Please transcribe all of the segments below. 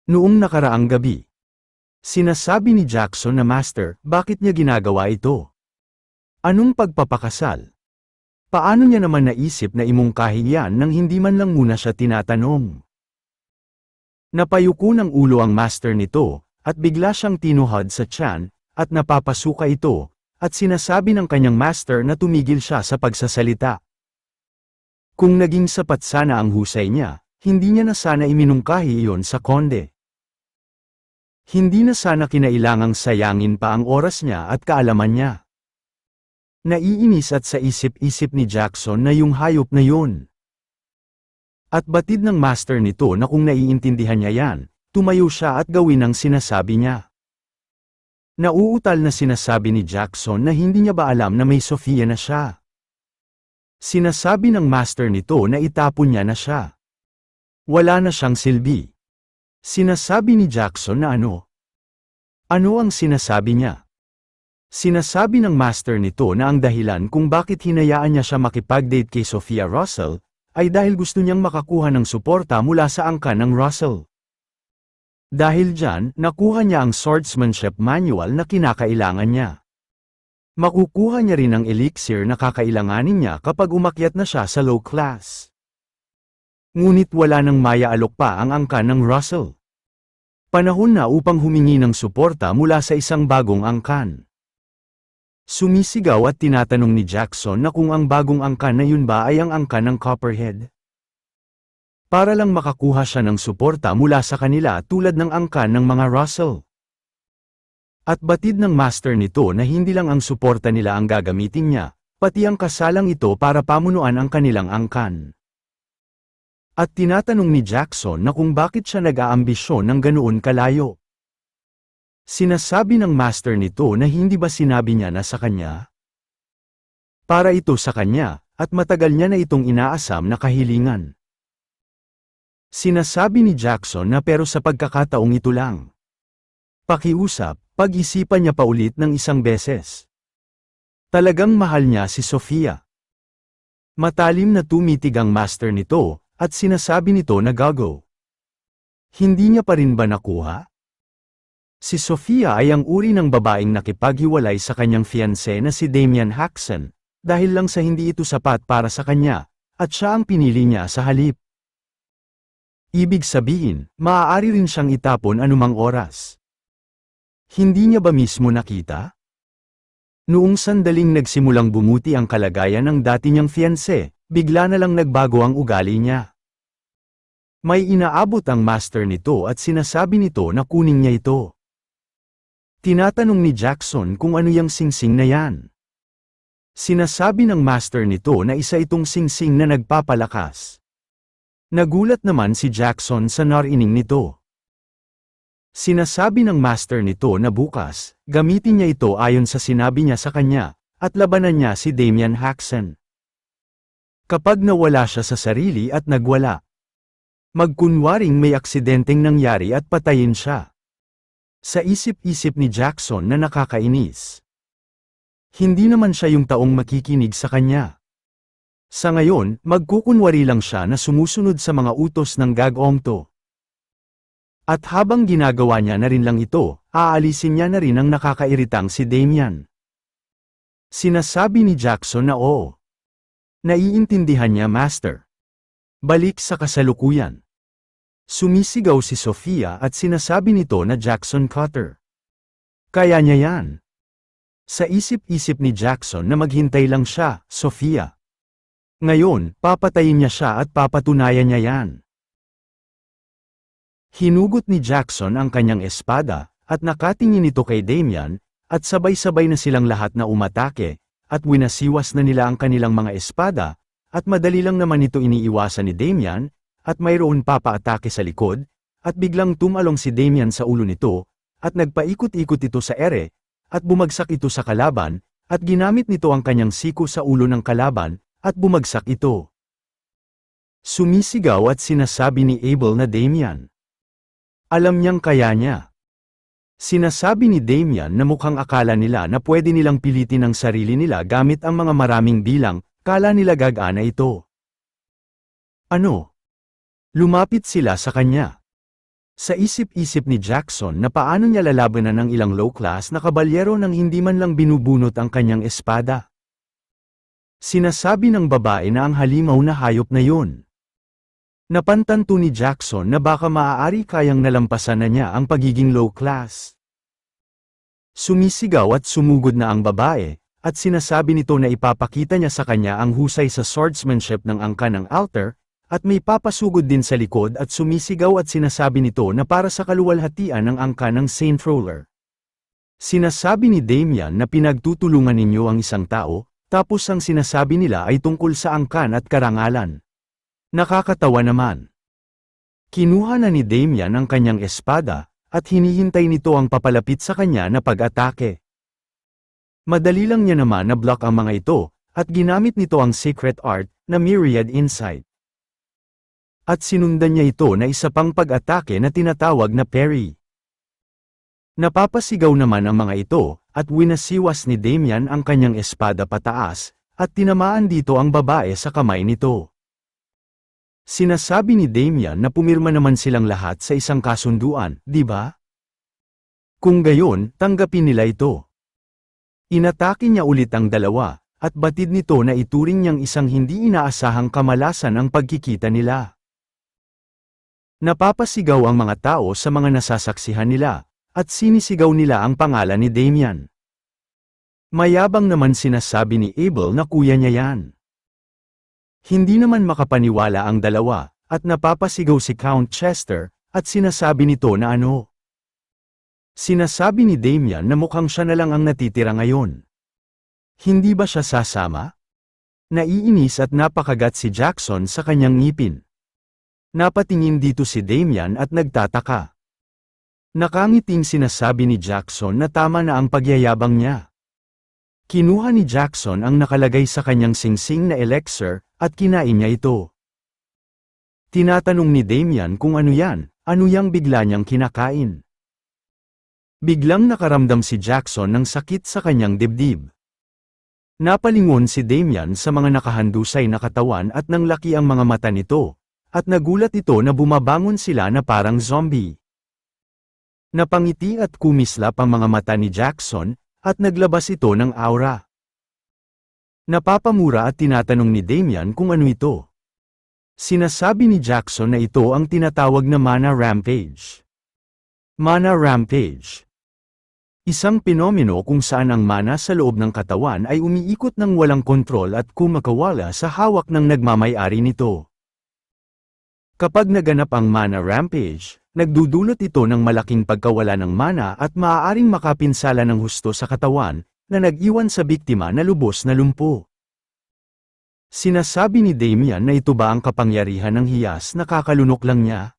Noong nakaraang gabi, sinasabi ni Jackson na Master, bakit niya ginagawa ito? Anong pagpapakasal? Paano niya naman naisip na imungkahi yan nang hindi man lang muna siya tinatanong? Napayuko ng ulo ang master nito, at bigla siyang tinuhod sa tiyan, at napapasuka ito, at sinasabi ng kanyang master na tumigil siya sa pagsasalita. Kung naging sapat sana ang husay niya, hindi niya na sana iminungkahi iyon sa konde. Hindi na sana kinailangang sayangin pa ang oras niya at kaalaman niya. Naiinis at sa isip-isip ni Jackson na yung hayop na yun. At batid ng master nito na kung naiintindihan niya yan, tumayo siya at gawin ang sinasabi niya. Nauutal na sinasabi ni Jackson na hindi niya ba alam na may Sofia na siya. Sinasabi ng master nito na itapon niya na siya. Wala na siyang silbi. Sinasabi ni Jackson na ano? Ano ang sinasabi niya? Sinasabi ng master nito na ang dahilan kung bakit hinayaan niya siya makipag-date kay Sophia Russell, ay dahil gusto niyang makakuha ng suporta mula sa angkan ng Russell. Dahil dyan, nakuha niya ang swordsmanship manual na kinakailangan niya. Makukuha niya rin ang elixir na kakailanganin niya kapag umakyat na siya sa low class. Ngunit wala nang maya-alok pa ang angkan ng Russell. Panahon na upang humingi ng suporta mula sa isang bagong angkan. Sumisigaw at tinatanong ni Jackson na kung ang bagong angkan na yun ba ay ang angkan ng Copperhead. Para lang makakuha siya ng suporta mula sa kanila tulad ng angkan ng mga Russell. At batid ng master nito na hindi lang ang suporta nila ang gagamitin niya, pati ang kasalang ito para pamunuan ang kanilang angkan. At tinatanong ni Jackson na kung bakit siya nag-aambisyon ng ganoon kalayo. Sinasabi ng master nito na hindi ba sinabi niya na sa kanya? Para ito sa kanya, at matagal niya na itong inaasam na kahilingan. Sinasabi ni Jackson na pero sa pagkakataong ito lang. Pakiusap, pag-isipan niya pa ulit ng isang beses. Talagang mahal niya si Sofia. Matalim na tumitig ang master nito, at sinasabi nito na gago. Hindi niya pa rin ba nakuha? Si Sofia ay ang uri ng babaeng nakipaghiwalay sa kanyang fiancé na si Damian Haxon, dahil lang sa hindi ito sapat para sa kanya, at siya ang pinili niya sa halip. Ibig sabihin, maaari rin siyang itapon anumang oras. Hindi niya ba mismo nakita? Noong sandaling nagsimulang bumuti ang kalagayan ng dati niyang fiancé, bigla na lang nagbago ang ugali niya. May inaabot ang master nito at sinasabi nito na kunin niya ito. Tinatanong ni Jackson kung ano yung singsing na yan. Sinasabi ng master nito na isa itong singsing na nagpapalakas. Nagulat naman si Jackson sa narinig nito. Sinasabi ng master nito na bukas, gamitin niya ito ayon sa sinabi niya sa kanya, at labanan niya si Damian Haxon. Kapag nawala siya sa sarili at nagwala, magkunwaring may aksidenteng nangyari at patayin siya. Sa isip-isip ni Jackson na nakakainis. Hindi naman siya yung taong makikinig sa kanya. Sa ngayon, magkukunwari lang siya na sumusunod sa mga utos ng Gagongto. At habang ginagawa niya na rin lang ito, aalisin niya na rin ang nakakairitang si Damian. Sinasabi ni Jackson na oo. Naiintindihan niya, Master. Balik sa kasalukuyan. Sumisigaw si Sofia at sinasabi nito na Jackson Cutter. Kaya niya yan. Sa isip-isip ni Jackson na maghintay lang siya, Sofia. Ngayon, papatayin niya siya at papatunayan niya yan. Hinugot ni Jackson ang kanyang espada, at nakatingin ito kay Damian, at sabay-sabay na silang lahat na umatake, at winasiwas na nila ang kanilang mga espada, at madali lang naman ito iniiwasan ni Damian, at mayroon papaatake sa likod, at biglang tumalong si Damian sa ulo nito, at nagpaikot-ikot ito sa ere, at bumagsak ito sa kalaban, at ginamit nito ang kanyang siko sa ulo ng kalaban, at bumagsak ito. Sumisigaw at sinasabi ni Abel na Damian. Alam niyang kaya niya. Sinasabi ni Damian na mukhang akala nila na pwede nilang pilitin ang sarili nila gamit ang mga maraming bilang, kala nila gagana ito. Ano? Lumapit sila sa kanya. Sa isip-isip ni Jackson na paano niya lalabanan ng ilang low-class na kabalyero nang hindi man lang binubunot ang kanyang espada. Sinasabi ng babae na ang halimaw na hayop na yun. Napantanto ni Jackson na baka maaari kayang nalampasan na niya ang pagiging low-class. Sumisigaw at sumugod na ang babae, at sinasabi nito na ipapakita niya sa kanya ang husay sa swordsmanship ng angka ng altar, at may papasugod din sa likod at sumisigaw at sinasabi nito na para sa kaluwalhatian ng angka ng Saint Roller. Sinasabi ni Damian na pinagtutulungan ninyo ang isang tao, tapos ang sinasabi nila ay tungkol sa angkan at karangalan. Nakakatawa naman. Kinuha na ni Damian ang kanyang espada, at hinihintay nito ang papalapit sa kanya na pag-atake. Madali lang niya naman na block ang mga ito, at ginamit nito ang secret art na Myriad Insight. At sinundan niya ito na isa pang pag-atake na tinatawag na parry. Napapasigaw naman ang mga ito, at winasiwas ni Damian ang kanyang espada pataas, at tinamaan dito ang babae sa kamay nito. Sinasabi ni Damian na pumirma naman silang lahat sa isang kasunduan, di ba? Kung gayon, tanggapin nila ito. Inatake niya ulit ang dalawa, at batid nito na ituring niyang isang hindi inaasahang kamalasan ang pagkikita nila. Napapasigaw ang mga tao sa mga nasasaksihan nila, at sinisigaw nila ang pangalan ni Damian. Mayabang naman sinasabi ni Abel na kuya niya yan. Hindi naman makapaniwala ang dalawa, at napapasigaw si Count Chester, at sinasabi nito na ano. Sinasabi ni Damian na mukhang siya na lang ang natitira ngayon. Hindi ba siya sasama? Naiinis at napakagat si Jackson sa kanyang ngipin. Napatingin dito si Damian at nagtataka. Nakangiting sinasabi ni Jackson na tama na ang pagyayabang niya. Kinuha ni Jackson ang nakalagay sa kanyang singsing na elixir, at kinain niya ito. Tinatanong ni Damian kung ano yang bigla niyang kinakain. Biglang nakaramdam si Jackson ng sakit sa kanyang dibdib. Napalingon si Damian sa mga nakahandusay na katawan at nanglaki ang mga mata nito, at nagulat ito na bumabangon sila na parang zombie. Napangiti at kumislap ang mga mata ni Jackson, at naglabas ito ng aura. Napapamura at tinatanong ni Damian kung ano ito. Sinasabi ni Jackson na ito ang tinatawag na Mana Rampage. Mana Rampage. Isang pinomeno kung saan ang mana sa loob ng katawan ay umiikot ng walang kontrol at kumakawala sa hawak ng nagmamay-ari nito. Kapag naganap ang Mana Rampage, nagdudulot ito ng malaking pagkawala ng mana at maaaring makapinsala ng husto sa katawan, na nag-iwan sa biktima na lubos na lumpo. Sinasabi ni Damian na ito ba ang kapangyarihan ng hiyas na kakalunok lang niya?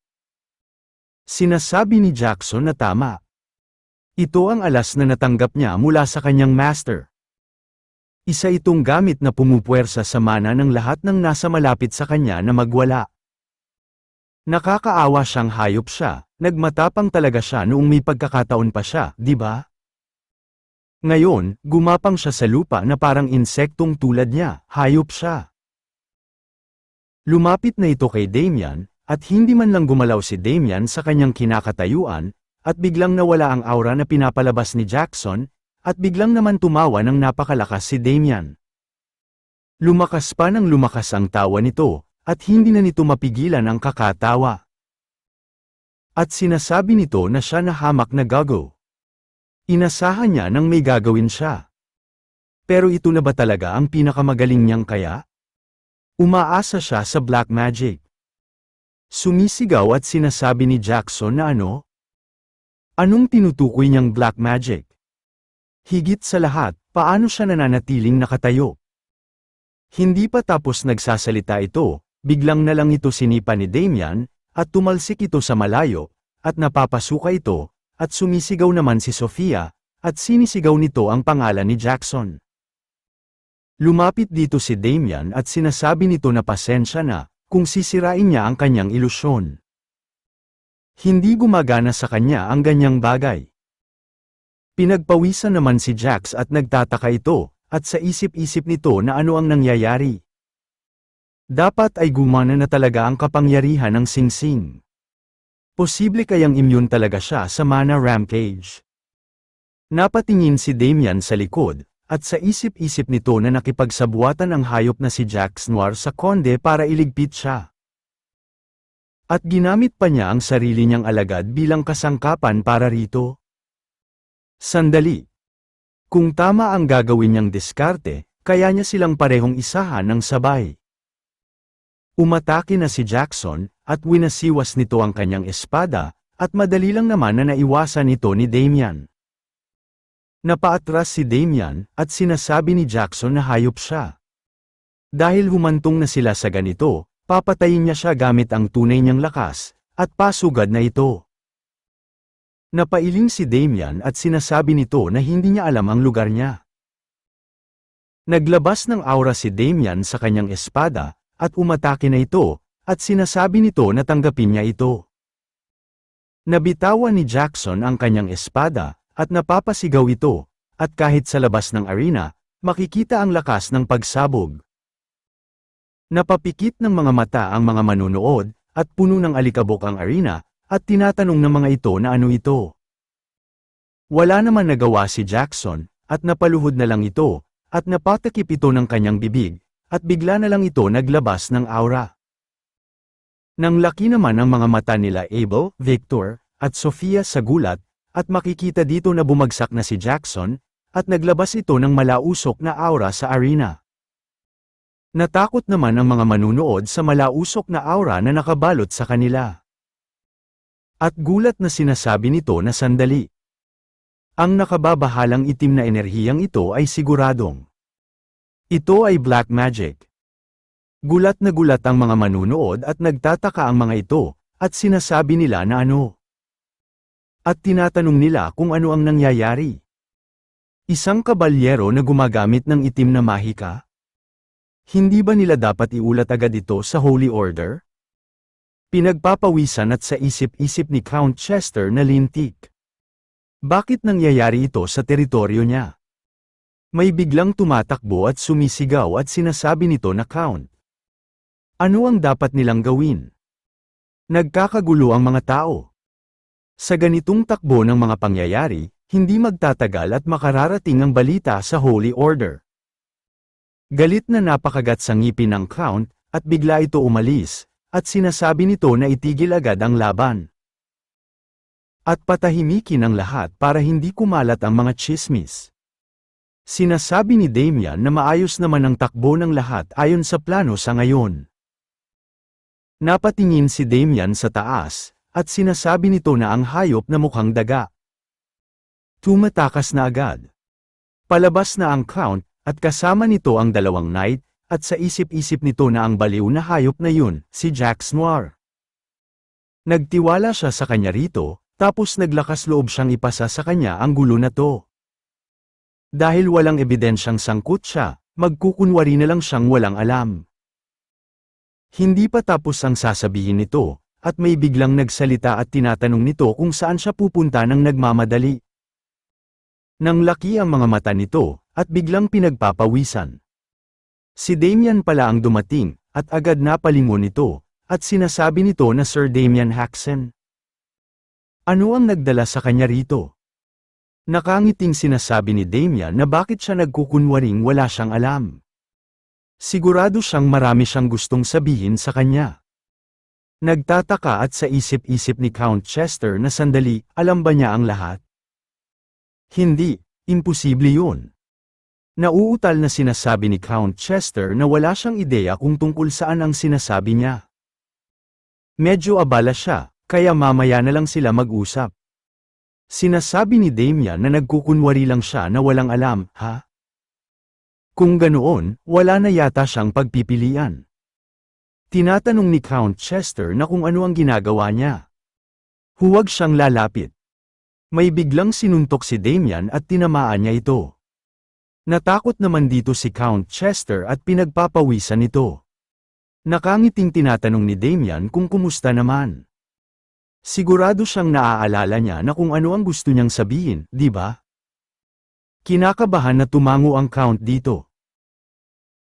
Sinasabi ni Jackson na tama. Ito ang alas na natanggap niya mula sa kanyang master. Isa itong gamit na pumupuwersa sa mana ng lahat ng nasa malapit sa kanya na magwala. Nakakaawa siyang hayop siya, nagmatapang talaga siya noong may pagkakataon pa siya, di ba? Ngayon, gumapang siya sa lupa na parang insektong tulad niya, hayop siya. Lumapit na ito kay Damian, at hindi man lang gumalaw si Damian sa kanyang kinakatayuan, at biglang nawala ang aura na pinapalabas ni Jackson, at biglang naman tumawa ng napakalakas si Damian. Lumakas pa ng lumakas ang tawa nito, at hindi na nito mapigilan ang kakatawa. At sinasabi nito na siya na hamak na gago. Inasahan niya nang may gagawin siya. Pero ito na ba talaga ang pinakamagaling niyang kaya? Umaasa siya sa black magic. Sumisigaw at sinasabi ni Jackson na ano? Anong tinutukoy niyang black magic? Higit sa lahat, paano siya nananatiling nakatayo? Hindi pa tapos nagsasalita ito, biglang na lang ito sinipa ni Damian, at tumalsik ito sa malayo, at napapasuka ito, at sumisigaw naman si Sofia, at sinisigaw nito ang pangalan ni Jackson. Lumapit dito si Damian at sinasabi nito na pasensya na, kung sisirain niya ang kanyang ilusyon. Hindi gumagana sa kanya ang ganyang bagay. Pinagpawisan naman si Jax at nagtataka ito, at sa isip-isip nito na ano ang nangyayari. Dapat ay gumana na talaga ang kapangyarihan ng singsing. Posible kayang immune talaga siya sa mana rampage. Napatingin si Damian sa likod, at sa isip-isip nito na nakipagsabuatan ang hayop na si Jax Noir sa konde para iligpit siya. At ginamit pa niya ang sarili niyang alagad bilang kasangkapan para rito. Sandali. Kung tama ang gagawin niyang diskarte, kaya niya silang parehong isahan ng sabay. Umatake na si Jackson, at winasiwas nito ang kanyang espada, at madali lang naman na naiwasan ito ni Damian. Napaatras si Damian, at sinasabi ni Jackson na hayop siya. Dahil humantong na sila sa ganito, papatayin niya siya gamit ang tunay niyang lakas, at pasugad na ito. Napailing si Damian at sinasabi nito na hindi niya alam ang lugar niya. Naglabas ng aura si Damian sa kanyang espada, at umatake na ito, at sinasabi nito na tanggapin niya ito. Nabitawan ni Jackson ang kanyang espada, at napapasigaw ito, at kahit sa labas ng arena, makikita ang lakas ng pagsabog. Napapikit ng mga mata ang mga manunood, at puno ng alikabok ang arena, at tinatanong ng mga ito na ano ito. Wala naman nagawa si Jackson, at napaluhod na lang ito, at napatakip ito ng kanyang bibig, at bigla na lang ito naglabas ng aura. Nang laki naman ang mga mata nila Abel, Victor, at Sofia sa gulat, at makikita dito na bumagsak na si Jackson, at naglabas ito ng malausok na aura sa arena. Natakot naman ang mga manunood sa malausok na aura na nakabalot sa kanila. At gulat na sinasabi nito na sandali. Ang nakababahalang itim na enerhiyang ito ay siguradong. Ito ay black magic. Gulat na gulat ang mga manunood at nagtataka ang mga ito, at sinasabi nila na ano. At tinatanong nila kung ano ang nangyayari. Isang kabalyero na gumagamit ng itim na mahika? Hindi ba nila dapat iulat agad ito sa Holy Order? Pinagpapawisan at sa isip-isip ni Count Chester na lintik. Bakit nangyayari ito sa teritoryo niya? May biglang tumatakbo at sumisigaw at sinasabi nito na Count. Ano ang dapat nilang gawin? Nagkakagulo ang mga tao. Sa ganitong takbo ng mga pangyayari, hindi magtatagal at makararating ang balita sa Holy Order. Galit na napakagat sa ngipin ng Count, at bigla ito umalis, at sinasabi nito na itigil agad ang laban. At patahimikin ang lahat para hindi kumalat ang mga tsismis. Sinasabi ni Damian na maayos naman ang takbo ng lahat ayon sa plano sa ngayon. Napatingin si Damian sa taas, at sinasabi nito na ang hayop na mukhang daga. Tumatakas na agad. Palabas na ang Count, at kasama nito ang dalawang knight, at sa isip-isip nito na ang baliw na hayop na yun, si Jax Noir. Nagtiwala siya sa kanya rito, tapos naglakas loob siyang ipasa sa kanya ang gulo na to. Dahil walang ebidensyang sangkot siya, magkukunwari na lang siyang walang alam. Hindi pa tapos ang sasabihin nito, at may biglang nagsalita at tinatanong nito kung saan siya pupunta nang nagmamadali. Nang laki ang mga mata nito, at biglang pinagpapawisan. Si Damian pala ang dumating, at agad napalingon nito, at sinasabi nito na Sir Damian Haxen. Ano ang nagdala sa kanya rito? Nakangiting sinasabi ni Damian na bakit siya nagkukunwaring wala siyang alam. Sigurado siyang marami siyang gustong sabihin sa kanya. Nagtataka at sa isip-isip ni Count Chester na sandali, alam ba niya ang lahat? Hindi, imposible yun. Nauutal na sinasabi ni Count Chester na wala siyang ideya kung tungkol saan ang sinasabi niya. Medyo abala siya, kaya mamaya na lang sila mag-usap. Sinasabi ni Damian na nagkukunwari lang siya na walang alam, ha? Kung ganoon, wala na yata siyang pagpipilian. Tinatanong ni Count Chester na kung ano ang ginagawa niya. Huwag siyang lalapit. May biglang sinuntok si Damian at tinamaan niya ito. Natakot naman dito si Count Chester at pinagpapawisan ito. Nakangiting tinatanong ni Damian kung kumusta naman. Sigurado siyang naaalala niya na kung ano ang gusto niyang sabihin, di ba? Kinakabahan na tumango ang Count dito.